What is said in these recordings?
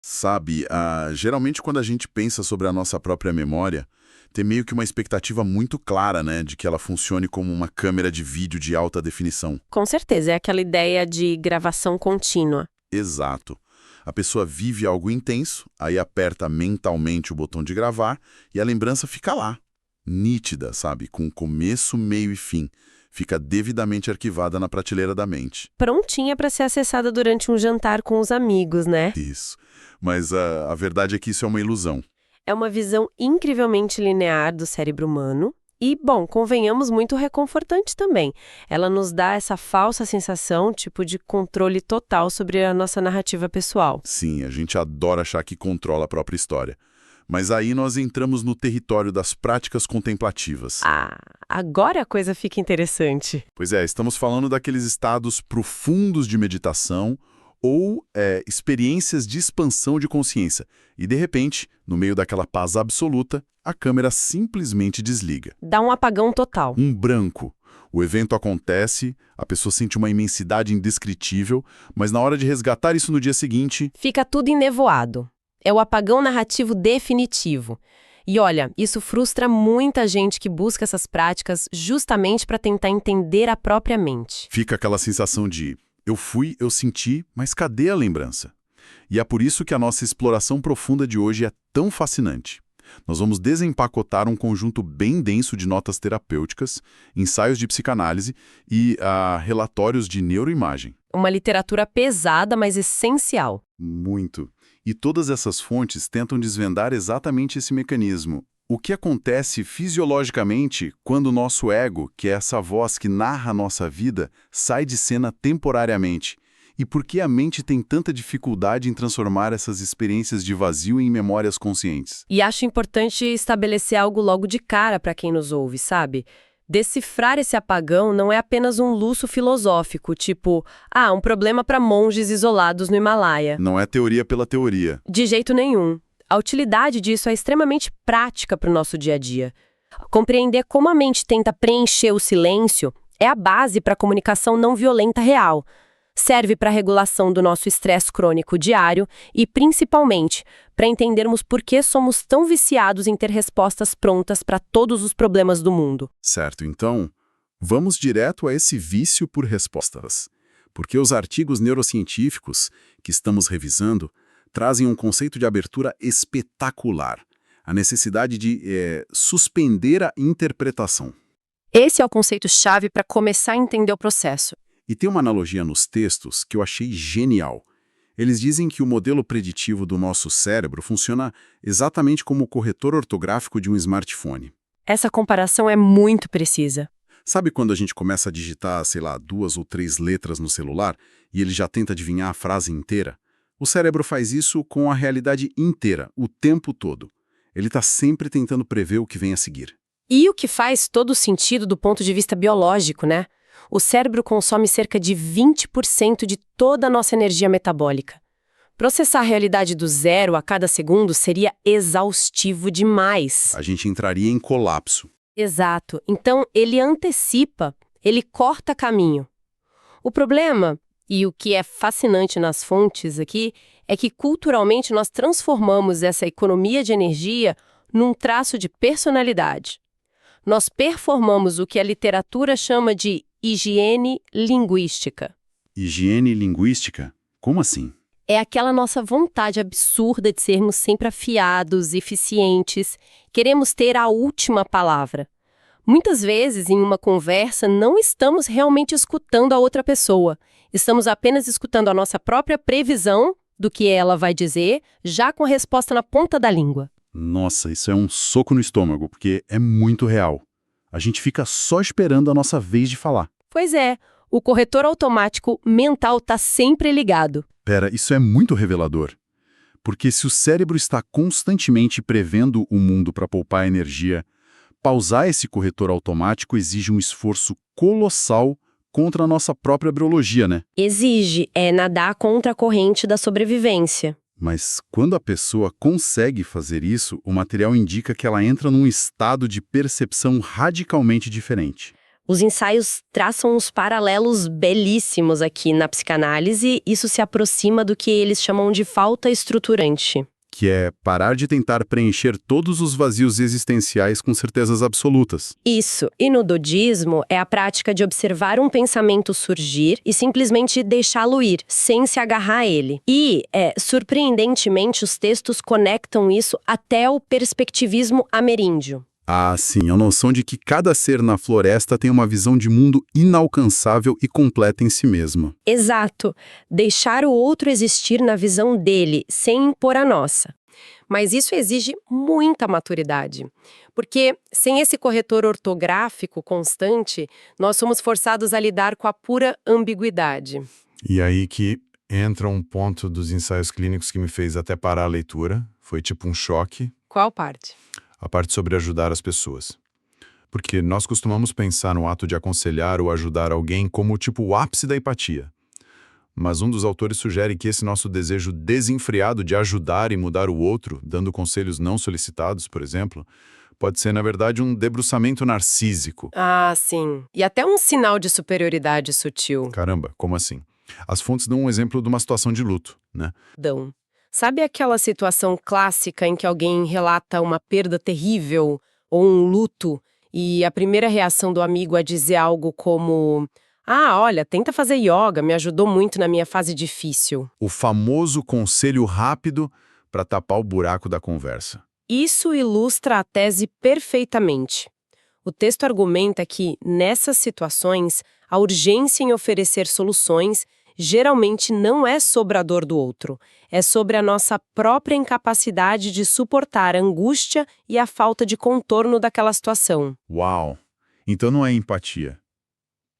Sabe, geralmente quando a gente pensa sobre a nossa própria memória, tem meio que uma expectativa muito clara, né, de que ela funcione como uma câmera de vídeo de alta definição. Com certeza, é aquela ideia de gravação contínua. Exato. A pessoa vive algo intenso, aí aperta mentalmente o botão de gravar e a lembrança fica lá, nítida, sabe, com começo, meio e fim. Fica devidamente arquivada na prateleira da mente. Prontinha para ser acessada durante um jantar com os amigos, né? Isso. Mas a verdade é que isso é uma ilusão. É uma visão incrivelmente linear do cérebro humano e, bom, convenhamos, muito reconfortante também. Ela nos dá essa falsa sensação, tipo, de controle total sobre a nossa narrativa pessoal. Sim, a gente adora achar que controla a própria história. Mas aí nós entramos no território das práticas contemplativas. Ah, agora a coisa fica interessante. Pois é, estamos falando daqueles estados profundos de meditação ou experiências de expansão de consciência. E, de repente, no meio daquela paz absoluta, a câmera simplesmente desliga. Dá um apagão total. Um branco. O evento acontece, a pessoa sente uma imensidade indescritível, mas na hora de resgatar isso no dia seguinte... Fica tudo enevoado. É o apagão narrativo definitivo. E olha, isso frustra muita gente que busca essas práticas justamente para tentar entender a própria mente. Fica aquela sensação de eu fui, eu senti, mas cadê a lembrança? E é por isso que a nossa exploração profunda de hoje é tão fascinante. Nós vamos desempacotar um conjunto bem denso de notas terapêuticas, ensaios de psicanálise e relatórios de neuroimagem. Uma literatura pesada, mas essencial. Muito. E todas essas fontes tentam desvendar exatamente esse mecanismo. O que acontece fisiologicamente quando o nosso ego, que é essa voz que narra a nossa vida, sai de cena temporariamente? E por que a mente tem tanta dificuldade em transformar essas experiências de vazio em memórias conscientes? E acho importante estabelecer algo logo de cara para quem nos ouve, sabe? Decifrar esse apagão não é apenas um luxo filosófico, tipo, um problema para monges isolados no Himalaia. Não é teoria pela teoria. De jeito nenhum. A utilidade disso é extremamente prática para o nosso dia a dia. Compreender como a mente tenta preencher o silêncio é a base para a comunicação não violenta real. Serve para a regulação do nosso estresse crônico diário e, principalmente, para entendermos por que somos tão viciados em ter respostas prontas para todos os problemas do mundo. Certo, então, vamos direto a esse vício por respostas. Porque os artigos neurocientíficos que estamos revisando trazem um conceito de abertura espetacular. A necessidade de suspender a interpretação. Esse é o conceito-chave para começar a entender o processo. E tem uma analogia nos textos que eu achei genial. Eles dizem que o modelo preditivo do nosso cérebro funciona exatamente como o corretor ortográfico de um smartphone. Essa comparação é muito precisa. Sabe quando a gente começa a digitar, sei lá, 2 ou 3 letras no celular e ele já tenta adivinhar a frase inteira? O cérebro faz isso com a realidade inteira, o tempo todo. Ele está sempre tentando prever o que vem a seguir. E o que faz todo sentido do ponto de vista biológico, né? O cérebro consome cerca de 20% de toda a nossa energia metabólica. Processar a realidade do zero a cada segundo seria exaustivo demais. A gente entraria em colapso. Exato. Então, ele antecipa, ele corta caminho. O problema, e o que é fascinante nas fontes aqui, é que culturalmente nós transformamos essa economia de energia num traço de personalidade. Nós performamos o que a literatura chama de higiene linguística. Higiene linguística? Como assim? É aquela nossa vontade absurda de sermos sempre afiados, eficientes. Queremos ter a última palavra. Muitas vezes, em uma conversa, não estamos realmente escutando a outra pessoa. Estamos apenas escutando a nossa própria previsão do que ela vai dizer, já com a resposta na ponta da língua. Nossa, isso é um soco no estômago, porque é muito real. A gente fica só esperando a nossa vez de falar. Pois é, o corretor automático mental está sempre ligado. Pera, isso é muito revelador. Porque se o cérebro está constantemente prevendo o mundo para poupar energia, pausar esse corretor automático exige um esforço colossal contra a nossa própria biologia, né? Exige, nadar contra a corrente da sobrevivência. Mas quando a pessoa consegue fazer isso, o material indica que ela entra num estado de percepção radicalmente diferente. Os ensaios traçam uns paralelos belíssimos aqui na psicanálise, isso se aproxima do que eles chamam de falta estruturante. Que é parar de tentar preencher todos os vazios existenciais com certezas absolutas. Isso, e no dodismo é a prática de observar um pensamento surgir e simplesmente deixá-lo ir, sem se agarrar a ele. E, surpreendentemente, os textos conectam isso até o perspectivismo ameríndio. Ah, sim, a noção de que cada ser na floresta tem uma visão de mundo inalcançável e completa em si mesma. Exato, deixar o outro existir na visão dele, sem impor a nossa. Mas isso exige muita maturidade, porque sem esse corretor ortográfico constante, nós somos forçados a lidar com a pura ambiguidade. E aí que entra um ponto dos ensaios clínicos que me fez até parar a leitura, foi tipo um choque. Qual parte? A parte sobre ajudar as pessoas. Porque nós costumamos pensar no ato de aconselhar ou ajudar alguém como tipo o ápice da empatia. Mas um dos autores sugere que esse nosso desejo desenfreado de ajudar e mudar o outro, dando conselhos não solicitados, por exemplo, pode ser, na verdade, um debruçamento narcísico. Ah, sim. E até um sinal de superioridade sutil. Caramba, como assim? As fontes dão um exemplo de uma situação de luto, né? Dão. Sabe aquela situação clássica em que alguém relata uma perda terrível ou um luto e a primeira reação do amigo é dizer algo como: "Ah, olha, tenta fazer yoga, me ajudou muito na minha fase difícil." O famoso conselho rápido para tapar o buraco da conversa. Isso ilustra a tese perfeitamente. O texto argumenta que, nessas situações, a urgência em oferecer soluções geralmente não é sobre a dor do outro, é sobre a nossa própria incapacidade de suportar a angústia e a falta de contorno daquela situação. Uau! Então não é empatia.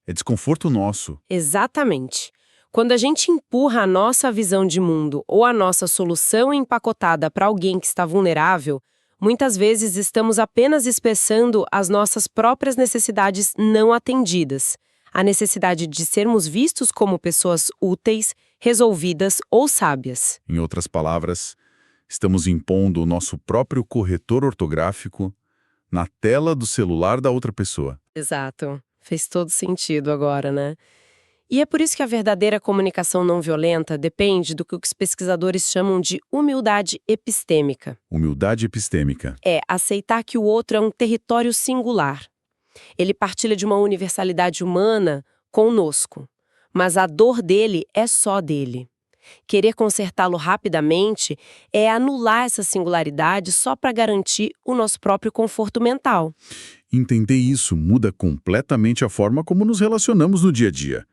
É desconforto nosso. Exatamente. Quando a gente empurra a nossa visão de mundo ou a nossa solução empacotada para alguém que está vulnerável, muitas vezes estamos apenas expressando as nossas próprias necessidades não atendidas. A necessidade de sermos vistos como pessoas úteis, resolvidas ou sábias. Em outras palavras, estamos impondo o nosso próprio corretor ortográfico na tela do celular da outra pessoa. Exato. Fez todo sentido agora, né? E é por isso que a verdadeira comunicação não violenta depende do que os pesquisadores chamam de humildade epistêmica. Humildade epistêmica. É aceitar que o outro é um território singular. Ele partilha de uma universalidade humana conosco, mas a dor dele é só dele. Querer consertá-lo rapidamente é anular essa singularidade só para garantir o nosso próprio conforto mental. Entender isso muda completamente a forma como nos relacionamos no dia a dia.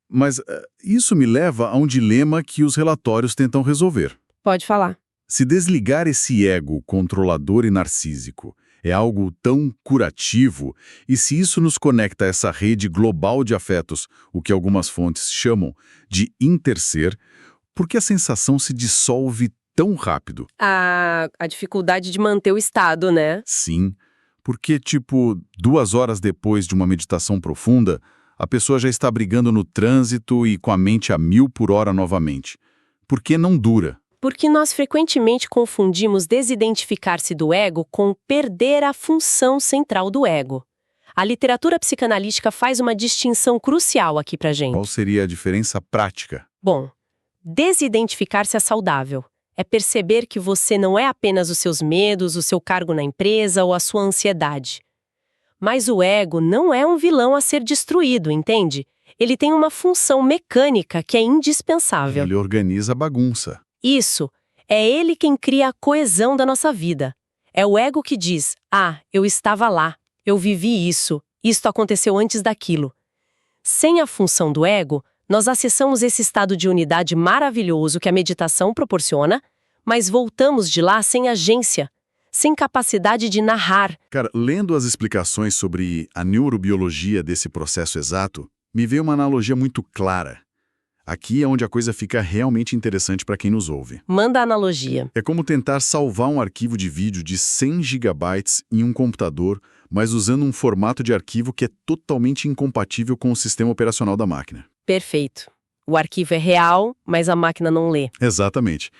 Mas isso me leva a um dilema que os relatórios tentam resolver. Pode falar. Se desligar esse ego controlador e narcísico é algo tão curativo, e se isso nos conecta a essa rede global de afetos, o que algumas fontes chamam de interser, por que a sensação se dissolve tão rápido? A dificuldade de manter o estado, né? Sim, porque, 2 horas depois de uma meditação profunda, a pessoa já está brigando no trânsito e com a mente a 1000 por hora novamente. Por que não dura? Porque nós frequentemente confundimos desidentificar-se do ego com perder a função central do ego. A literatura psicanalítica faz uma distinção crucial aqui pra gente. Qual seria a diferença prática? Bom, desidentificar-se é saudável. É perceber que você não é apenas os seus medos, o seu cargo na empresa ou a sua ansiedade. Mas o ego não é um vilão a ser destruído, entende? Ele tem uma função mecânica que é indispensável. Ele organiza a bagunça. Isso. É ele quem cria a coesão da nossa vida. É o ego que diz: "Ah, eu estava lá, eu vivi isso, isto aconteceu antes daquilo." Sem a função do ego, nós acessamos esse estado de unidade maravilhoso que a meditação proporciona, mas voltamos de lá sem agência, sem capacidade de narrar. Cara, lendo as explicações sobre a neurobiologia desse processo exato, me veio uma analogia muito clara. Aqui é onde a coisa fica realmente interessante para quem nos ouve. Manda a analogia. É como tentar salvar um arquivo de vídeo de 100 gigabytes em um computador, mas usando um formato de arquivo que é totalmente incompatível com o sistema operacional da máquina. Perfeito. O arquivo é real, mas a máquina não lê. Exatamente.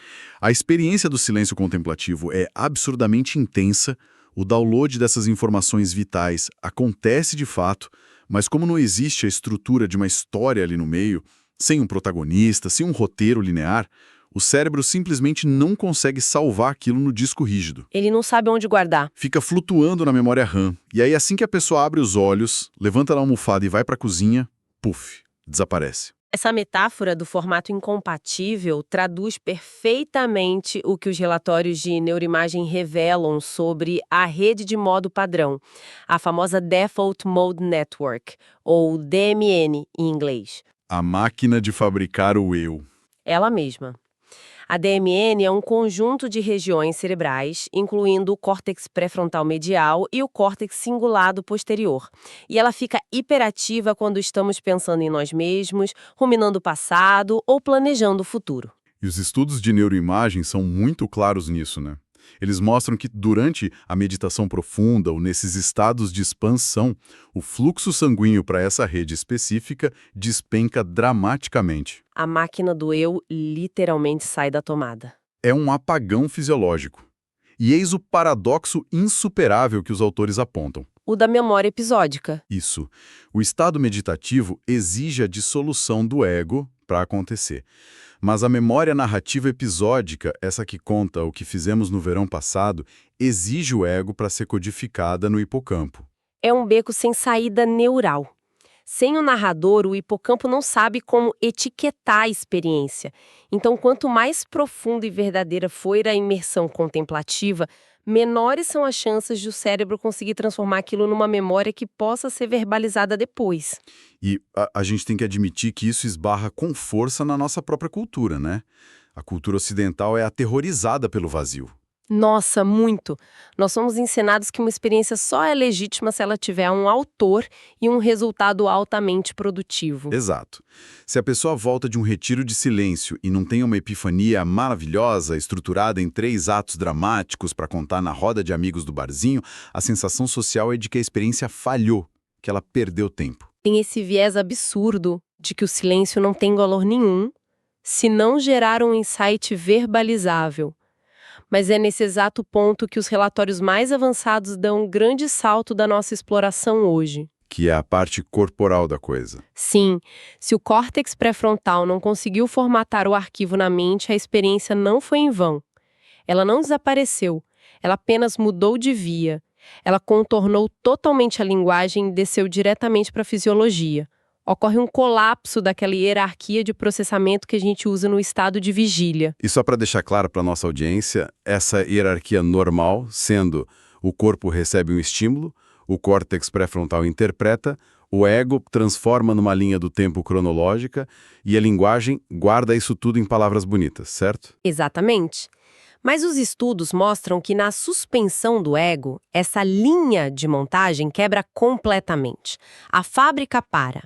A experiência do silêncio contemplativo é absurdamente intensa, o download dessas informações vitais acontece de fato, Mas como não existe a estrutura de uma história ali no meio, sem um protagonista, sem um roteiro linear, o cérebro simplesmente não consegue salvar aquilo no disco rígido. Ele não sabe onde guardar. Fica flutuando na memória RAM. E aí, assim que a pessoa abre os olhos, levanta da almofada e vai para a cozinha, puf, desaparece. Essa metáfora do formato incompatível traduz perfeitamente o que os relatórios de neuroimagem revelam sobre a rede de modo padrão, a famosa Default Mode Network, ou DMN em inglês. A máquina de fabricar o eu. Ela mesma. A DMN é um conjunto de regiões cerebrais, incluindo o córtex pré-frontal medial e o córtex cingulado posterior. E ela fica hiperativa quando estamos pensando em nós mesmos, ruminando o passado ou planejando o futuro. E os estudos de neuroimagem são muito claros nisso, né? Eles mostram que durante a meditação profunda ou nesses estados de expansão, o fluxo sanguíneo para essa rede específica despenca dramaticamente. A máquina do eu literalmente sai da tomada. É um apagão fisiológico. E eis o paradoxo insuperável que os autores apontam. O da memória episódica. Isso. O estado meditativo exige a dissolução do ego para acontecer. Mas a memória narrativa episódica, essa que conta o que fizemos no verão passado, exige o ego para ser codificada no hipocampo. É um beco sem saída neural. Sem o narrador, o hipocampo não sabe como etiquetar a experiência. Então, quanto mais profunda e verdadeira for a imersão contemplativa, menores são as chances de o cérebro conseguir transformar aquilo numa memória que possa ser verbalizada depois. E a gente tem que admitir que isso esbarra com força na nossa própria cultura, né? A cultura ocidental é aterrorizada pelo vazio. Nossa, muito! Nós somos ensinados que uma experiência só é legítima se ela tiver um autor e um resultado altamente produtivo. Exato. Se a pessoa volta de um retiro de silêncio e não tem uma epifania maravilhosa, estruturada em 3 atos dramáticos para contar na roda de amigos do barzinho, a sensação social é de que a experiência falhou, que ela perdeu tempo. Tem esse viés absurdo de que o silêncio não tem valor nenhum se não gerar um insight verbalizável. Mas é nesse exato ponto que os relatórios mais avançados dão um grande salto da nossa exploração hoje. Que é a parte corporal da coisa. Sim, se o córtex pré-frontal não conseguiu formatar o arquivo na mente, a experiência não foi em vão. Ela não desapareceu, ela apenas mudou de via. Ela contornou totalmente a linguagem e desceu diretamente para a fisiologia. Ocorre um colapso daquela hierarquia de processamento que a gente usa no estado de vigília. E só para deixar claro para nossa audiência, essa hierarquia normal, sendo o corpo recebe um estímulo, o córtex pré-frontal interpreta, o ego transforma numa linha do tempo cronológica e a linguagem guarda isso tudo em palavras bonitas, certo? Exatamente. Mas os estudos mostram que na suspensão do ego, essa linha de montagem quebra completamente. A fábrica para.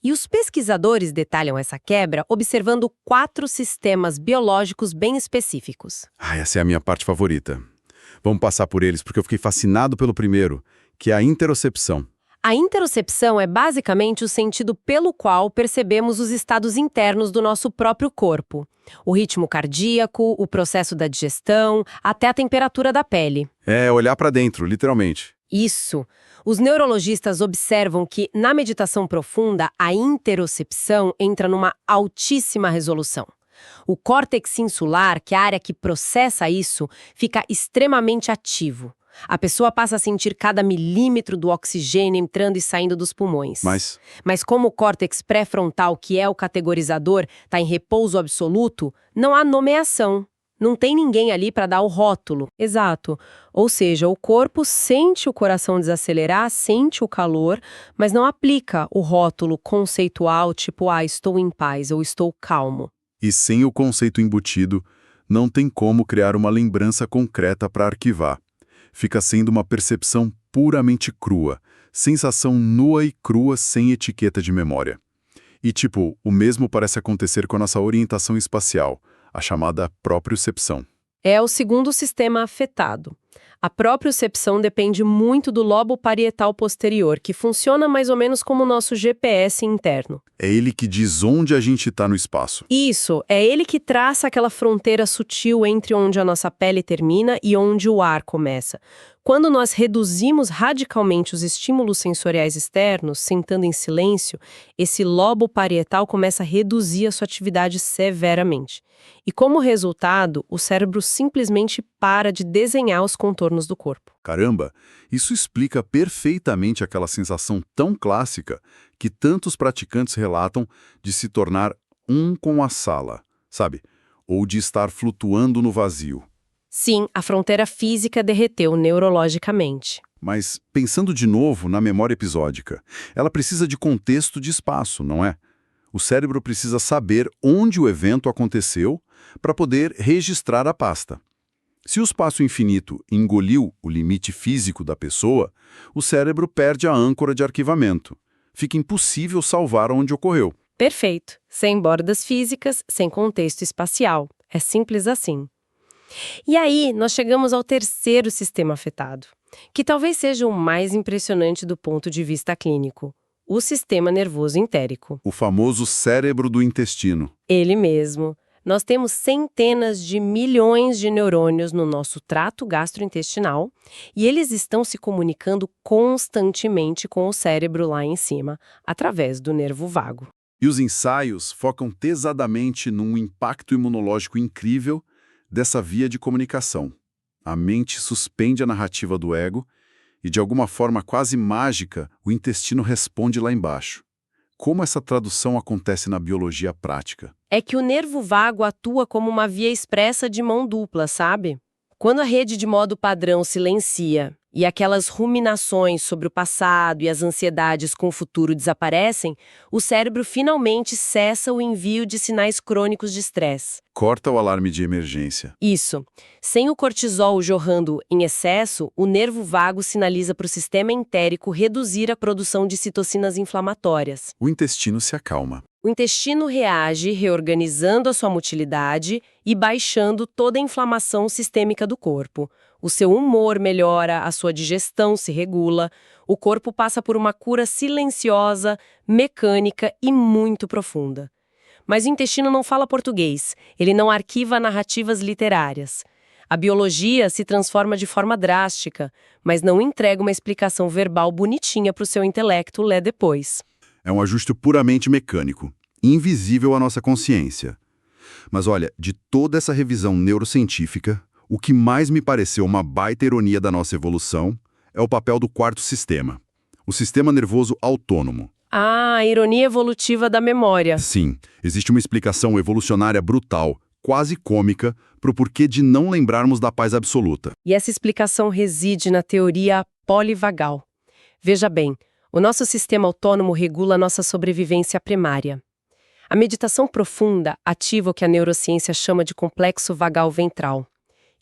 E os pesquisadores detalham essa quebra observando 4 sistemas biológicos bem específicos. Essa é a minha parte favorita. Vamos passar por eles porque eu fiquei fascinado pelo primeiro, que é a interocepção. A interocepção é basicamente o sentido pelo qual percebemos os estados internos do nosso próprio corpo. O ritmo cardíaco, o processo da digestão, até a temperatura da pele. É olhar para dentro, literalmente. Isso. Os neurologistas observam que, na meditação profunda, a interocepção entra numa altíssima resolução. O córtex insular, que é a área que processa isso, fica extremamente ativo. A pessoa passa a sentir cada milímetro do oxigênio entrando e saindo dos pulmões. Mas como o córtex pré-frontal, que é o categorizador, está em repouso absoluto, não há nomeação. Não tem ninguém ali para dar o rótulo. Exato. Ou seja, o corpo sente o coração desacelerar, sente o calor, mas não aplica o rótulo conceitual tipo, estou em paz ou estou calmo. E sem o conceito embutido, não tem como criar uma lembrança concreta para arquivar. Fica sendo uma percepção puramente crua, sensação nua e crua sem etiqueta de memória. E o mesmo parece acontecer com a nossa orientação espacial, a chamada propriocepção. É o segundo sistema afetado. A propriocepção depende muito do lobo parietal posterior, que funciona mais ou menos como o nosso GPS interno. É ele que diz onde a gente está no espaço. Isso, é ele que traça aquela fronteira sutil entre onde a nossa pele termina e onde o ar começa. Quando nós reduzimos radicalmente os estímulos sensoriais externos, sentando em silêncio, esse lobo parietal começa a reduzir a sua atividade severamente. E como resultado, o cérebro simplesmente para de desenhar os contornos do corpo. Caramba, isso explica perfeitamente aquela sensação tão clássica que tantos praticantes relatam de se tornar um com a sala, sabe? Ou de estar flutuando no vazio. Sim, a fronteira física derreteu neurologicamente. Mas, pensando de novo na memória episódica, ela precisa de contexto de espaço, não é? O cérebro precisa saber onde o evento aconteceu para poder registrar a pasta. Se o espaço infinito engoliu o limite físico da pessoa, o cérebro perde a âncora de arquivamento. Fica impossível salvar onde ocorreu. Perfeito. Sem bordas físicas, sem contexto espacial. É simples assim. E aí, nós chegamos ao terceiro sistema afetado, que talvez seja o mais impressionante do ponto de vista clínico: o sistema nervoso entérico. O famoso cérebro do intestino. Ele mesmo. Nós temos centenas de milhões de neurônios no nosso trato gastrointestinal e eles estão se comunicando constantemente com o cérebro lá em cima, através do nervo vago. E os ensaios focam pesadamente num impacto imunológico incrível dessa via de comunicação. A mente suspende a narrativa do ego e, de alguma forma quase mágica, o intestino responde lá embaixo. Como essa tradução acontece na biologia prática? É que o nervo vago atua como uma via expressa de mão dupla, sabe? Quando a rede de modo padrão silencia e aquelas ruminações sobre o passado e as ansiedades com o futuro desaparecem, o cérebro finalmente cessa o envio de sinais crônicos de estresse. Corta o alarme de emergência. Isso. Sem o cortisol jorrando em excesso, o nervo vago sinaliza para o sistema entérico reduzir a produção de citocinas inflamatórias. O intestino se acalma. O intestino reage reorganizando a sua motilidade e baixando toda a inflamação sistêmica do corpo. O seu humor melhora, a sua digestão se regula, o corpo passa por uma cura silenciosa, mecânica e muito profunda. Mas o intestino não fala português, ele não arquiva narrativas literárias. A biologia se transforma de forma drástica, mas não entrega uma explicação verbal bonitinha para o seu intelecto ler depois. É um ajuste puramente mecânico, invisível à nossa consciência. Mas olha, de toda essa revisão neurocientífica, o que mais me pareceu uma baita ironia da nossa evolução é o papel do quarto sistema, o sistema nervoso autônomo. Ah, a ironia evolutiva da memória. Sim, existe uma explicação evolucionária brutal, quase cômica, para o porquê de não lembrarmos da paz absoluta. E essa explicação reside na teoria polivagal. Veja bem, o nosso sistema autônomo regula a nossa sobrevivência primária. A meditação profunda ativa o que a neurociência chama de complexo vagal ventral,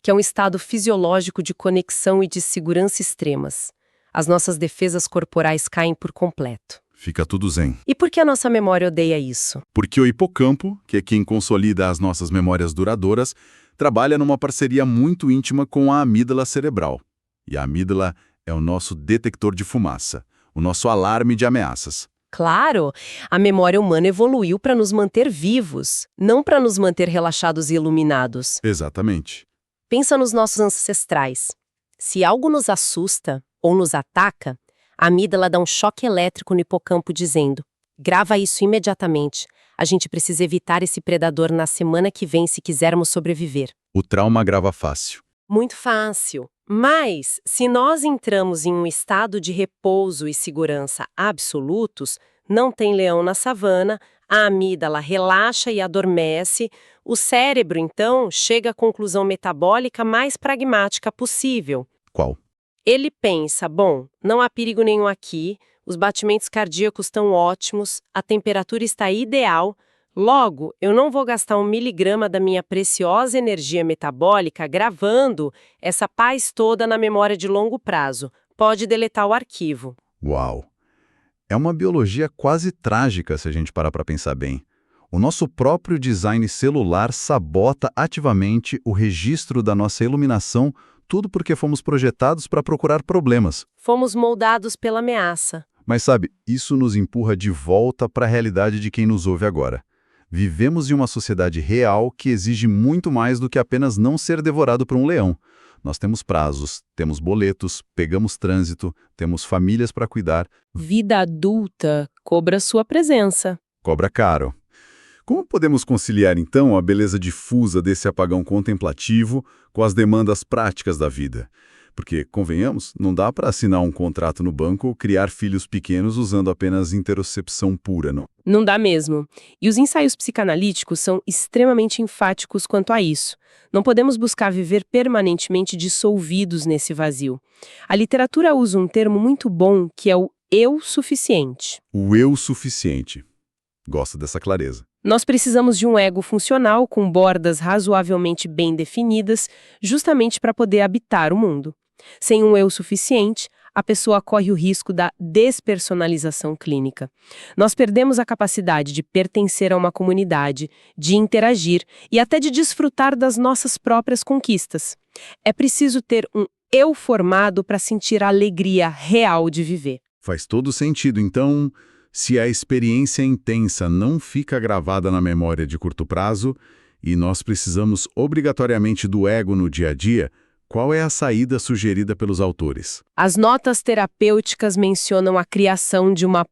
que é um estado fisiológico de conexão e de segurança extremas. As nossas defesas corporais caem por completo. Fica tudo zen. E por que a nossa memória odeia isso? Porque o hipocampo, que é quem consolida as nossas memórias duradouras, trabalha numa parceria muito íntima com a amígdala cerebral. E a amígdala é o nosso detector de fumaça, o nosso alarme de ameaças. Claro, a memória humana evoluiu para nos manter vivos, não para nos manter relaxados e iluminados. Exatamente. Pensa nos nossos ancestrais. Se algo nos assusta ou nos ataca, a amígdala dá um choque elétrico no hipocampo dizendo: grava isso imediatamente. A gente precisa evitar esse predador na semana que vem se quisermos sobreviver. O trauma grava fácil. Muito fácil. Mas, se nós entramos em um estado de repouso e segurança absolutos, não tem leão na savana, a amígdala relaxa e adormece, o cérebro, então, chega à conclusão metabólica mais pragmática possível. Qual? Ele pensa, bom, não há perigo nenhum aqui, os batimentos cardíacos estão ótimos, a temperatura está ideal, logo, eu não vou gastar 1 miligrama da minha preciosa energia metabólica gravando essa paz toda na memória de longo prazo. Pode deletar o arquivo. Uau! É uma biologia quase trágica se a gente parar para pensar bem. O nosso próprio design celular sabota ativamente o registro da nossa iluminação, tudo porque fomos projetados para procurar problemas. Fomos moldados pela ameaça. Mas sabe, isso nos empurra de volta para a realidade de quem nos ouve agora. Vivemos em uma sociedade real que exige muito mais do que apenas não ser devorado por um leão. Nós temos prazos, temos boletos, pegamos trânsito, temos famílias para cuidar, Vida adulta cobra sua presença. cobra caro. Como podemos conciliar, então, a beleza difusa desse apagão contemplativo com as demandas práticas da vida? Porque, convenhamos, não dá para assinar um contrato no banco ou criar filhos pequenos usando apenas interocepção pura, não. Não dá mesmo. E os ensaios psicanalíticos são extremamente enfáticos quanto a isso. Não podemos buscar viver permanentemente dissolvidos nesse vazio. A literatura usa um termo muito bom que é o eu suficiente. O eu suficiente. Gosto dessa clareza. Nós precisamos de um ego funcional com bordas razoavelmente bem definidas, justamente para poder habitar o mundo. Sem um eu suficiente, a pessoa corre o risco da despersonalização clínica. Nós perdemos a capacidade de pertencer a uma comunidade, de interagir e até de desfrutar das nossas próprias conquistas. É preciso ter um eu formado para sentir a alegria real de viver. Faz todo sentido, então, se a experiência intensa não fica gravada na memória de curto prazo e nós precisamos obrigatoriamente do ego no dia a dia, qual é a saída sugerida pelos autores? As notas terapêuticas mencionam a criação de uma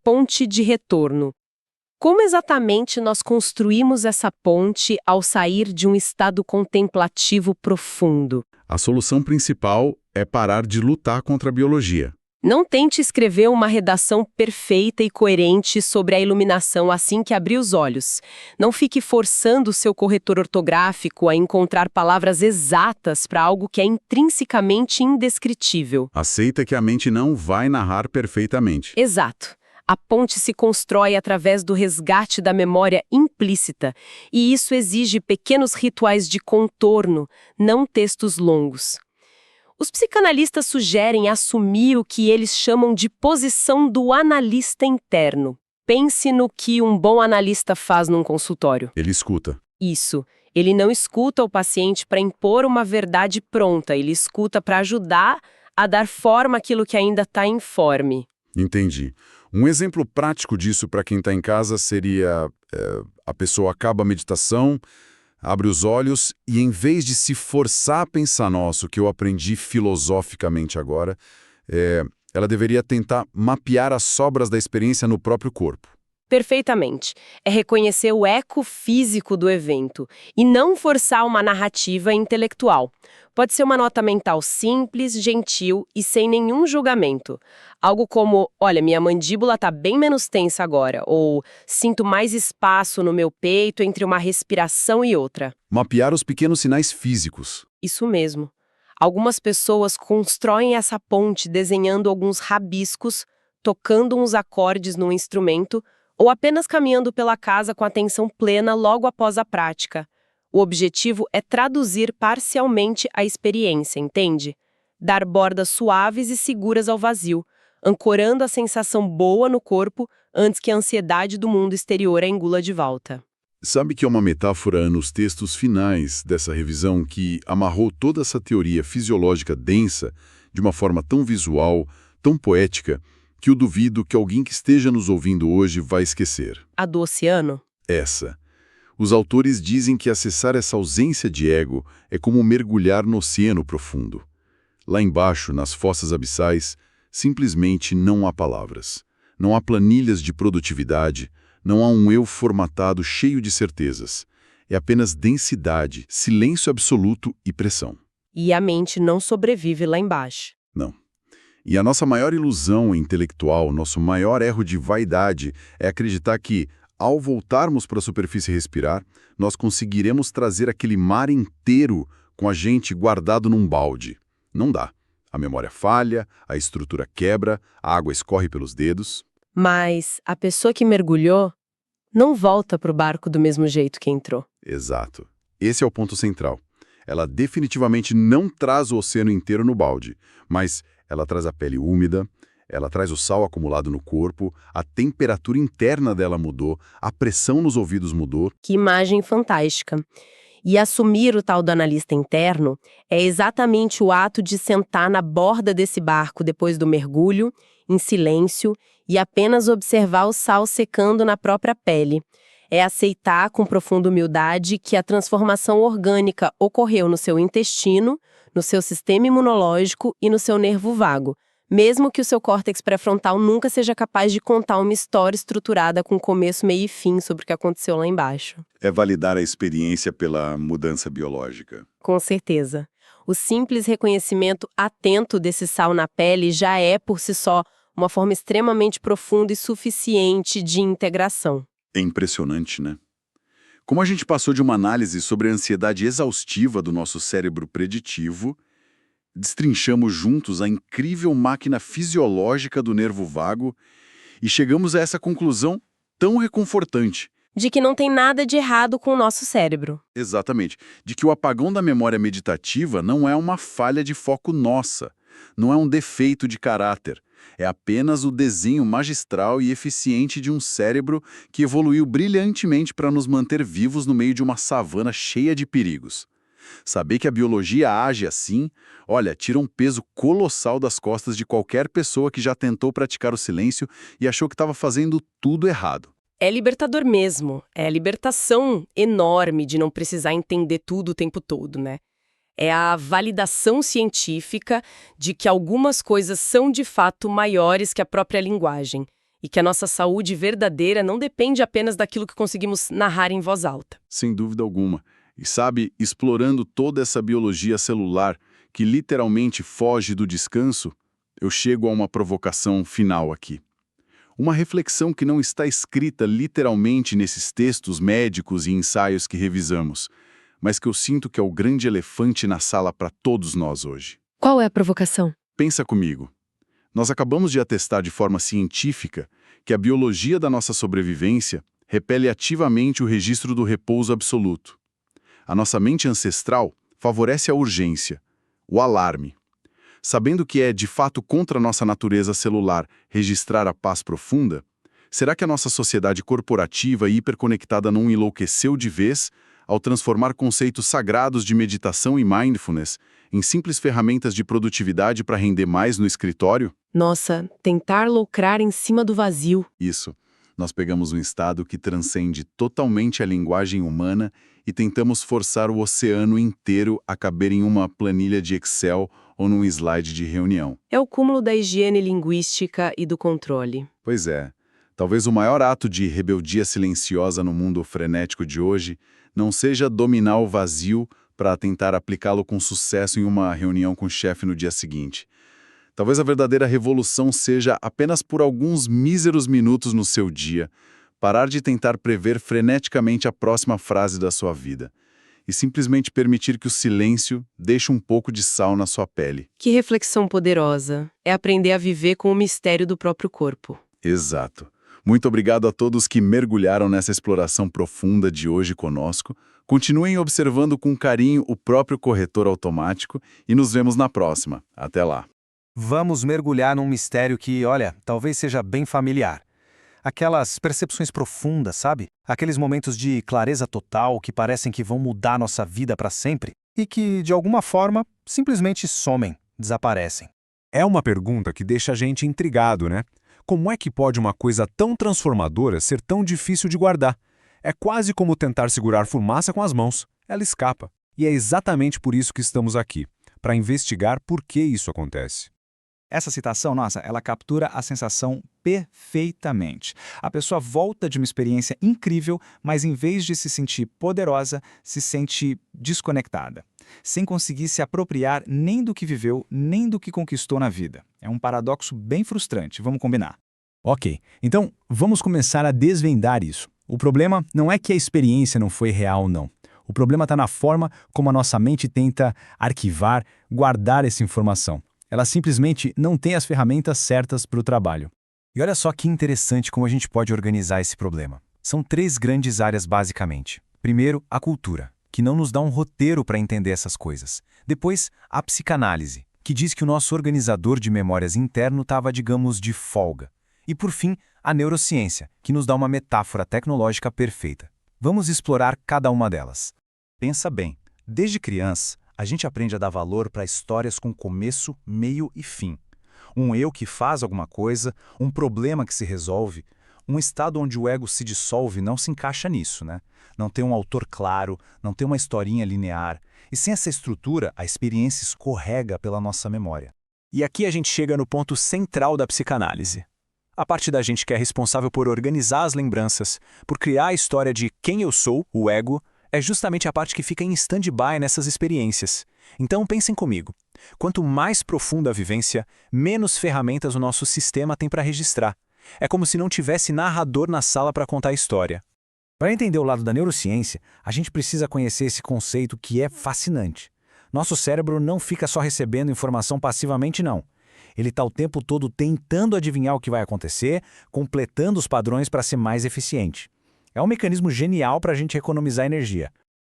ponte de retorno. Como exatamente nós construímos essa ponte ao sair de um estado contemplativo profundo? A solução principal é parar de lutar contra a biologia. Não tente escrever uma redação perfeita e coerente sobre a iluminação assim que abrir os olhos. Não fique forçando o seu corretor ortográfico a encontrar palavras exatas para algo que é intrinsecamente indescritível. Aceita que a mente não vai narrar perfeitamente. Exato. A ponte se constrói através do resgate da memória implícita, e isso exige pequenos rituais de contorno, não textos longos. Os psicanalistas sugerem assumir o que eles chamam de posição do analista interno. Pense no que um bom analista faz num consultório. Ele escuta. Isso. Ele não escuta o paciente para impor uma verdade pronta, ele escuta para ajudar a dar forma àquilo que ainda está informe. Entendi. Um exemplo prático disso para quem está em casa seria a pessoa acaba a meditação, abre os olhos e, em vez de se forçar a pensar, nossa, o que eu aprendi filosoficamente agora, ela deveria tentar mapear as sobras da experiência no próprio corpo. Perfeitamente. É reconhecer o eco físico do evento e não forçar uma narrativa intelectual. Pode ser uma nota mental simples, gentil e sem nenhum julgamento. Algo como, olha, minha mandíbula está bem menos tensa agora, ou sinto mais espaço no meu peito entre uma respiração e outra. Mapear os pequenos sinais físicos. Isso mesmo. Algumas pessoas constroem essa ponte desenhando alguns rabiscos, tocando uns acordes num instrumento, ou apenas caminhando pela casa com atenção plena logo após a prática. O objetivo é traduzir parcialmente a experiência, entende? Dar bordas suaves e seguras ao vazio, ancorando a sensação boa no corpo antes que a ansiedade do mundo exterior a engula de volta. Sabe que é uma metáfora nos textos finais dessa revisão que amarrou toda essa teoria fisiológica densa de uma forma tão visual, tão poética, que eu duvido que alguém que esteja nos ouvindo hoje vai esquecer. A do oceano? Essa. Os autores dizem que acessar essa ausência de ego é como mergulhar no oceano profundo. Lá embaixo, nas fossas abissais, simplesmente não há palavras. Não há planilhas de produtividade, não há um eu formatado cheio de certezas. É apenas densidade, silêncio absoluto e pressão. E a mente não sobrevive lá embaixo. Não. E a nossa maior ilusão intelectual, nosso maior erro de vaidade, é acreditar que, ao voltarmos para a superfície e respirar, nós conseguiremos trazer aquele mar inteiro com a gente guardado num balde. Não dá. A memória falha, a estrutura quebra, a água escorre pelos dedos. Mas a pessoa que mergulhou não volta para o barco do mesmo jeito que entrou. Exato. Esse é o ponto central. Ela definitivamente não traz o oceano inteiro no balde, mas ela traz a pele úmida, ela traz o sal acumulado no corpo, a temperatura interna dela mudou, a pressão nos ouvidos mudou. Que imagem fantástica. E assumir o tal do analista interno é exatamente o ato de sentar na borda desse barco depois do mergulho, em silêncio, e apenas observar o sal secando na própria pele. É aceitar com profunda humildade que a transformação orgânica ocorreu no seu intestino, no seu sistema imunológico e no seu nervo vago, mesmo que o seu córtex pré-frontal nunca seja capaz de contar uma história estruturada com começo, meio e fim sobre o que aconteceu lá embaixo. É validar a experiência pela mudança biológica. Com certeza. O simples reconhecimento atento desse sal na pele já é, por si só, uma forma extremamente profunda e suficiente de integração. É impressionante, né? Como a gente passou de uma análise sobre a ansiedade exaustiva do nosso cérebro preditivo, destrinchamos juntos a incrível máquina fisiológica do nervo vago e chegamos a essa conclusão tão reconfortante. De que não tem nada de errado com o nosso cérebro. Exatamente. De que o apagão da memória meditativa não é uma falha de foco nossa, não é um defeito de caráter. É apenas o desenho magistral e eficiente de um cérebro que evoluiu brilhantemente para nos manter vivos no meio de uma savana cheia de perigos. Saber que a biologia age assim, olha, tira um peso colossal das costas de qualquer pessoa que já tentou praticar o silêncio e achou que estava fazendo tudo errado. É libertador mesmo. É a libertação enorme de não precisar entender tudo o tempo todo, né? É a validação científica de que algumas coisas são de fato maiores que a própria linguagem e que a nossa saúde verdadeira não depende apenas daquilo que conseguimos narrar em voz alta. Sem dúvida alguma. E sabe, explorando toda essa biologia celular que literalmente foge do descanso, eu chego a uma provocação final aqui. Uma reflexão que não está escrita literalmente nesses textos médicos e ensaios que revisamos, mas que eu sinto que é o grande elefante na sala para todos nós hoje. Qual é a provocação? Pensa comigo. Nós acabamos de atestar de forma científica que a biologia da nossa sobrevivência repele ativamente o registro do repouso absoluto. A nossa mente ancestral favorece a urgência, o alarme. Sabendo que é, de fato, contra a nossa natureza celular registrar a paz profunda, será que a nossa sociedade corporativa e hiperconectada não enlouqueceu de vez ao transformar conceitos sagrados de meditação e mindfulness em simples ferramentas de produtividade para render mais no escritório? Nossa, tentar lucrar em cima do vazio. Isso. Nós pegamos um estado que transcende totalmente a linguagem humana e tentamos forçar o oceano inteiro a caber em uma planilha de Excel ou num slide de reunião. É o cúmulo da higiene linguística e do controle. Pois é. Talvez o maior ato de rebeldia silenciosa no mundo frenético de hoje não seja dominar o vazio para tentar aplicá-lo com sucesso em uma reunião com o chefe no dia seguinte. Talvez a verdadeira revolução seja, apenas por alguns míseros minutos no seu dia, parar de tentar prever freneticamente a próxima frase da sua vida e simplesmente permitir que o silêncio deixe um pouco de sal na sua pele. Que reflexão poderosa. É aprender a viver com o mistério do próprio corpo. Exato. Muito obrigado a todos que mergulharam nessa exploração profunda de hoje conosco. Continuem observando com carinho o próprio corretor automático e nos vemos na próxima. Até lá. Vamos mergulhar num mistério que, olha, talvez seja bem familiar. Aquelas percepções profundas, sabe? Aqueles momentos de clareza total que parecem que vão mudar nossa vida para sempre e que, de alguma forma, simplesmente somem, desaparecem. É uma pergunta que deixa a gente intrigado, né? Como é que pode uma coisa tão transformadora ser tão difícil de guardar? É quase como tentar segurar fumaça com as mãos. Ela escapa. E é exatamente por isso que estamos aqui, para investigar por que isso acontece. Essa citação, nossa, ela captura a sensação perfeitamente. A pessoa volta de uma experiência incrível, mas em vez de se sentir poderosa, se sente desconectada, sem conseguir se apropriar nem do que viveu, nem do que conquistou na vida. É um paradoxo bem frustrante, vamos combinar. Ok, então vamos começar a desvendar isso. O problema não é que a experiência não foi real, não. O problema está na forma como a nossa mente tenta arquivar, guardar essa informação. Ela simplesmente não tem as ferramentas certas para o trabalho. E olha só que interessante como a gente pode organizar esse problema. São 3 grandes áreas basicamente. Primeiro, a cultura, que não nos dá um roteiro para entender essas coisas. Depois, a psicanálise, que diz que o nosso organizador de memórias interno estava, digamos, de folga. E por fim, a neurociência, que nos dá uma metáfora tecnológica perfeita. Vamos explorar cada uma delas. Pensa bem, desde criança, a gente aprende a dar valor para histórias com começo, meio e fim. Um eu que faz alguma coisa, um problema que se resolve, Um estado onde o ego se dissolve não se encaixa nisso, né? Não tem um autor claro, não tem uma historinha linear. E sem essa estrutura, a experiência escorrega pela nossa memória. E aqui a gente chega no ponto central da psicanálise. A parte da gente que é responsável por organizar as lembranças, por criar a história de quem eu sou, o ego, é justamente a parte que fica em stand-by nessas experiências. Então pensem comigo. Quanto mais profunda a vivência, menos ferramentas o nosso sistema tem para registrar. É como se não tivesse narrador na sala para contar a história. Para entender o lado da neurociência, a gente precisa conhecer esse conceito que é fascinante. Nosso cérebro não fica só recebendo informação passivamente, não. Ele está o tempo todo tentando adivinhar o que vai acontecer, completando os padrões para ser mais eficiente. É um mecanismo genial para a gente economizar energia.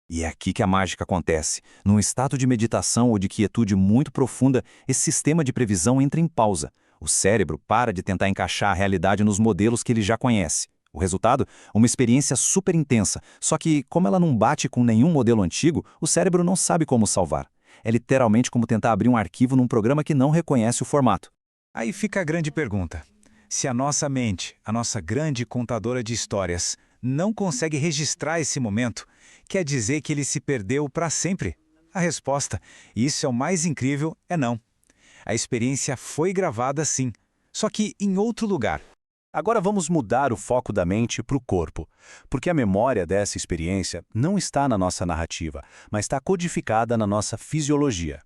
E é aqui que a mágica acontece. Num estado de meditação ou de quietude muito profunda, esse sistema de previsão entra em pausa. O cérebro para de tentar encaixar a realidade nos modelos que ele já conhece. O resultado? Uma experiência super intensa. Só que, como ela não bate com nenhum modelo antigo, o cérebro não sabe como salvar. É literalmente como tentar abrir um arquivo num programa que não reconhece o formato. Aí fica a grande pergunta. Se a nossa mente, a nossa grande contadora de histórias, não consegue registrar esse momento, quer dizer que ele se perdeu para sempre? A resposta, e isso é o mais incrível, é não. A experiência foi gravada sim, só que em outro lugar. Agora vamos mudar o foco da mente para o corpo, porque a memória dessa experiência não está na nossa narrativa, mas está codificada na nossa fisiologia.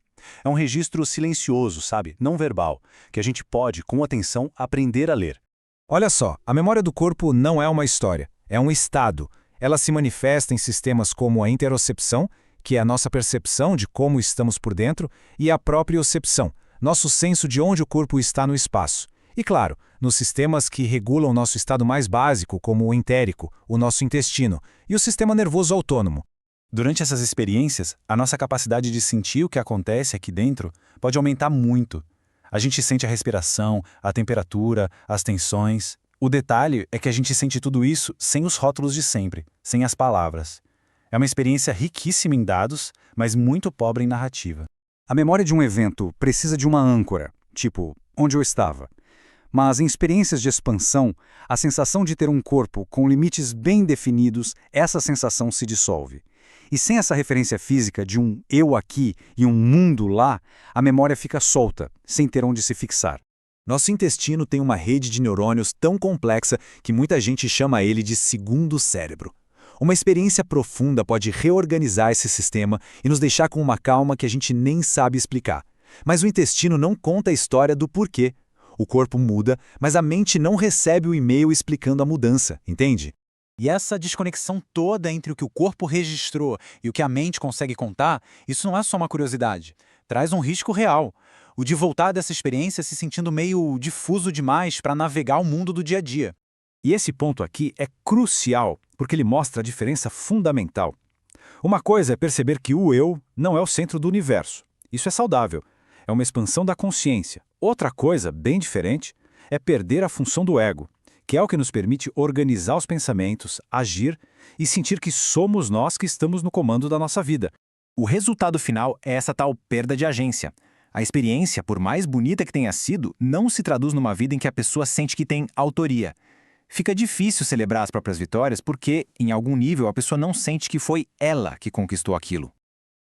É um registro silencioso, sabe? Não verbal, que a gente pode, com atenção, aprender a ler. Olha só, a memória do corpo não é uma história, é um estado. Ela se manifesta em sistemas como a interocepção, que é a nossa percepção de como estamos por dentro, e a propriocepção, nosso senso de onde o corpo está no espaço. E claro, nos sistemas que regulam o nosso estado mais básico, como o entérico, o nosso intestino, e o sistema nervoso autônomo. Durante essas experiências, a nossa capacidade de sentir o que acontece aqui dentro pode aumentar muito. A gente sente a respiração, a temperatura, as tensões. O detalhe é que a gente sente tudo isso sem os rótulos de sempre, sem as palavras. É uma experiência riquíssima em dados, mas muito pobre em narrativa. A memória de um evento precisa de uma âncora, tipo, onde eu estava. Mas em experiências de expansão, a sensação de ter um corpo com limites bem definidos, essa sensação se dissolve. E sem essa referência física de um eu aqui e um mundo lá, a memória fica solta, sem ter onde se fixar. Nosso intestino tem uma rede de neurônios tão complexa que muita gente chama ele de segundo cérebro. Uma experiência profunda pode reorganizar esse sistema e nos deixar com uma calma que a gente nem sabe explicar. Mas o intestino não conta a história do porquê. O corpo muda, mas a mente não recebe o e-mail explicando a mudança, entende? E essa desconexão toda entre o que o corpo registrou e o que a mente consegue contar, isso não é só uma curiosidade. Traz um risco real. O de voltar dessa experiência se sentindo meio difuso demais para navegar o mundo do dia a dia. E esse ponto aqui é crucial, porque ele mostra a diferença fundamental. Uma coisa é perceber que o eu não é o centro do universo. Isso é saudável. É uma expansão da consciência. Outra coisa, bem diferente, é perder a função do ego, que é o que nos permite organizar os pensamentos, agir e sentir que somos nós que estamos no comando da nossa vida. O resultado final é essa tal perda de agência. A experiência, por mais bonita que tenha sido, não se traduz numa vida em que a pessoa sente que tem autoria. Fica difícil celebrar as próprias vitórias porque, em algum nível, a pessoa não sente que foi ela que conquistou aquilo.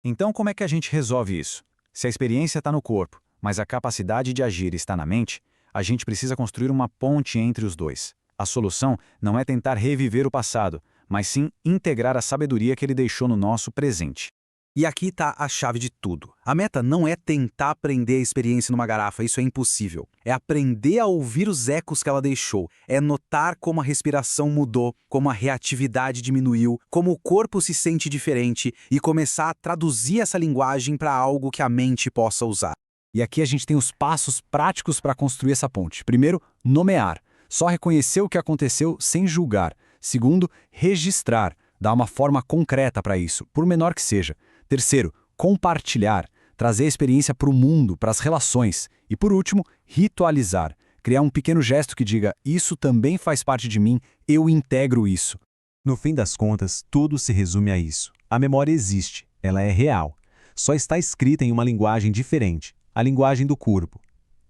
Então, como é que a gente resolve isso? Se a experiência está no corpo, mas a capacidade de agir está na mente, a gente precisa construir uma ponte entre os dois. A solução não é tentar reviver o passado, mas sim integrar a sabedoria que ele deixou no nosso presente. E aqui está a chave de tudo. A meta não é tentar prender a experiência numa garrafa, isso é impossível. É aprender a ouvir os ecos que ela deixou. É notar como a respiração mudou, como a reatividade diminuiu, como o corpo se sente diferente e começar a traduzir essa linguagem para algo que a mente possa usar. E aqui a gente tem os passos práticos para construir essa ponte. Primeiro, nomear. Só reconhecer o que aconteceu sem julgar. Segundo, registrar. Dar uma forma concreta para isso, por menor que seja. Terceiro, compartilhar. Trazer a experiência para o mundo, para as relações. E por último, ritualizar. Criar um pequeno gesto que diga, isso também faz parte de mim, eu integro isso. No fim das contas, tudo se resume a isso. A memória existe, ela é real. Só está escrita em uma linguagem diferente, a linguagem do corpo.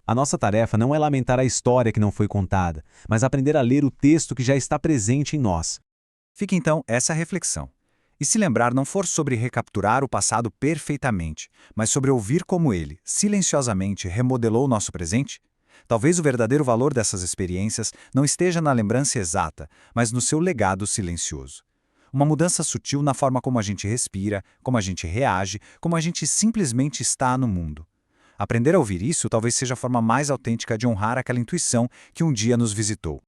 A nossa tarefa não é lamentar a história que não foi contada, mas aprender a ler o texto que já está presente em nós. Fica então essa reflexão. E se lembrar não for sobre recapturar o passado perfeitamente, mas sobre ouvir como ele, silenciosamente, remodelou nosso presente? Talvez o verdadeiro valor dessas experiências não esteja na lembrança exata, mas no seu legado silencioso. Uma mudança sutil na forma como a gente respira, como a gente reage, como a gente simplesmente está no mundo. Aprender a ouvir isso talvez seja a forma mais autêntica de honrar aquela intuição que um dia nos visitou.